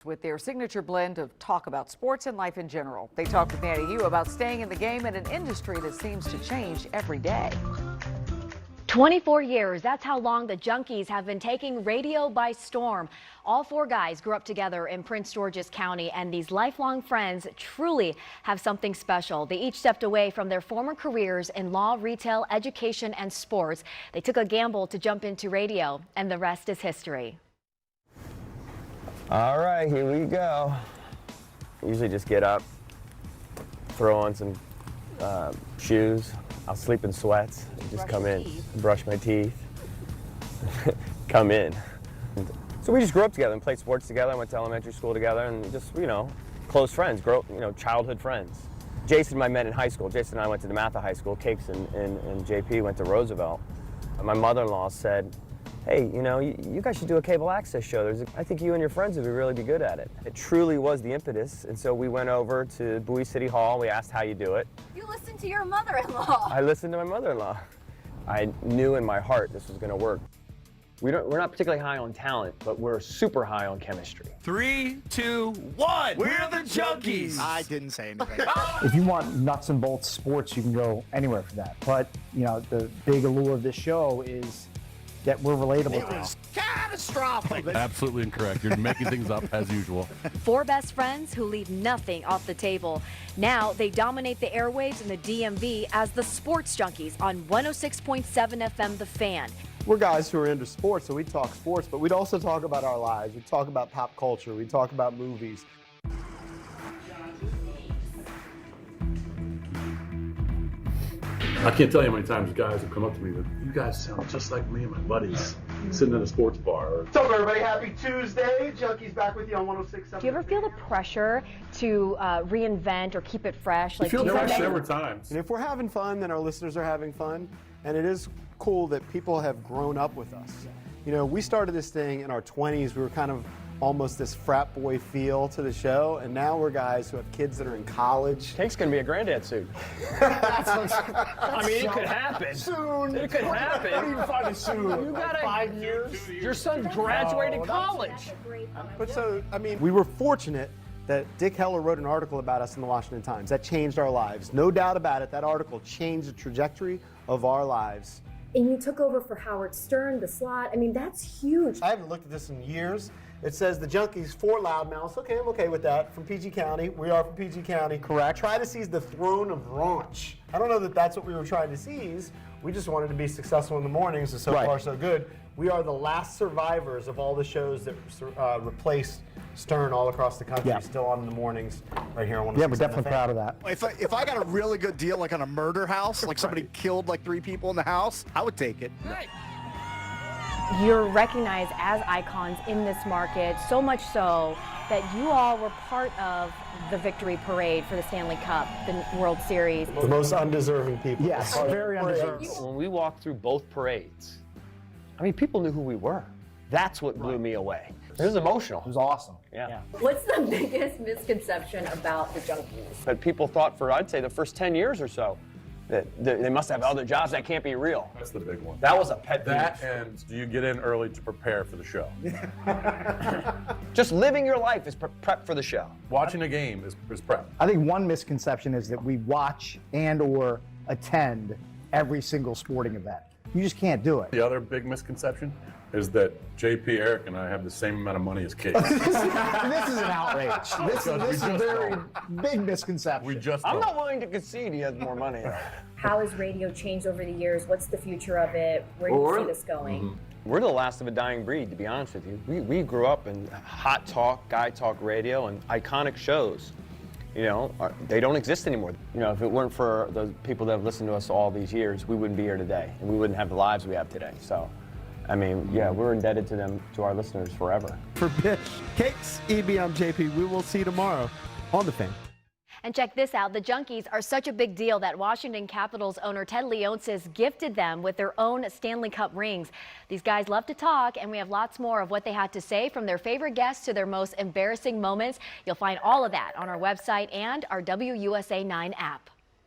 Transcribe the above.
with their signature blend of talk about sports and life in general. They talk with Nanny U about staying in the game in an industry that seems to change every day. 24 years, that's how long the Junkies have been taking radio by storm. All four guys grew up together in Prince George's County, and these lifelong friends truly have something special. They each stepped away from their former careers in law, retail, education, and sports. They took a gamble to jump into radio, and the rest is history. All right, here we go. Usually just get up, throw on some shoes. I'll sleep in sweats and just come in, brush my teeth, come in. So we just grew up together and played sports together. I went to elementary school together and just, you know, close friends, childhood friends. Jason and I met in high school. Jason and I went to DeMatha High School. Cakes and JP went to Roosevelt. And my mother-in-law said, hey, you know, you guys should do a cable access show. I think you and your friends would really be good at it. It truly was the impetus, and so we went over to Bowie City Hall. We asked how you do it. You listened to your mother-in-law. I listened to my mother-in-law. I knew in my heart this was going to work. We're not particularly high on talent, but we're super high on chemistry. 3, 2, 1. We're the Junkies. I didn't say anything. If you want nuts and bolts sports, you can go anywhere for that. But, you know, the big allure of this show is that we're relatable. It was catastrophic. Absolutely incorrect. You're making things up as usual. Four best friends who leave nothing off the table. Now they dominate the airwaves in the DMV as the Sports Junkies on 106.7 FM The Fan. We're guys who are into sports, so we talk sports, but we'd also talk about our lives. We talk about pop culture. We talk about movies. I can't tell you how many times guys have come up to me that you guys sound just like me and my buddies sitting in a sports bar. What's up, everybody? Happy Tuesday. Junkies back with you on 106.7. Do you ever feel the pressure to reinvent or keep it fresh? Like, feel fresh several times. And if we're having fun, then our listeners are having fun. And it is cool that people have grown up with us. You know, we started this thing in our 20s. We were kind of almost this frat boy feel to the show, and now we're guys who have kids that are in college. Cake's gonna be a granddad soon. I mean, it could happen. Soon. It could happen. What do you find it soon? You got 5 years? Your son graduated college. But so, I mean, we were fortunate that Dick Heller wrote an article about us in the Washington Times. That changed our lives. No doubt about it, that article changed the trajectory of our lives. And you took over for Howard Stern, the slot. I mean, that's huge. I haven't looked at this in years. It says the Junkies, 4 loudmouths. Okay, I'm okay with that. From PG County. We are from PG County. Correct. Try to seize the throne of raunch. I don't know that that's what we were trying to seize. We just wanted to be successful in the mornings, and so far so good. We are the last survivors of all the shows that replaced Stern all across the country, still on in the mornings right here on 106. Yeah, we're definitely proud of that. If I got a really good deal, like on a murder house, like somebody killed like 3 people in the house, I would take it. Right. You're recognized as icons in this market, so much so that you all were part of the victory parade for the Stanley Cup, the World Series. The most undeserving people. Yes, very undeserving. When we walked through both parades, I mean, people knew who we were. That's what blew me away. It was emotional. It was awesome. Yeah. What's the biggest misconception about the Junkies? But people thought for, I'd say, the first 10 years or so, that they must have other jobs. That can't be real. That's the big one. That was a pet peeve. That and do you get in early to prepare for the show? Just living your life is prep for the show. Watching a game is prep. I think one misconception is that we watch and or attend every single sporting event. You just can't do it. The other big misconception is that JP, Eric, and I have the same amount of money as Cake. This is an outrage. This is a very big misconception. I'm not willing to concede he has more money. How has radio changed over the years? What's the future of it? Where do you see this going? We're the last of a dying breed, to be honest with you. We grew up in hot talk, guy talk radio, and iconic shows. You know, they don't exist anymore. You know, if it weren't for the people that have listened to us all these years, we wouldn't be here today, and we wouldn't have the lives we have today. So, I mean, yeah, we're indebted to them, to our listeners forever. For Bish, Cakes, EB, I'm JP. We will see you tomorrow on The Fan. And check this out. The Junkies are such a big deal that Washington Capitals owner Ted Leonsis gifted them with their own Stanley Cup rings. These guys love to talk, and we have lots more of what they had to say, from their favorite guests to their most embarrassing moments. You'll find all of that on our website and our WUSA 9 app.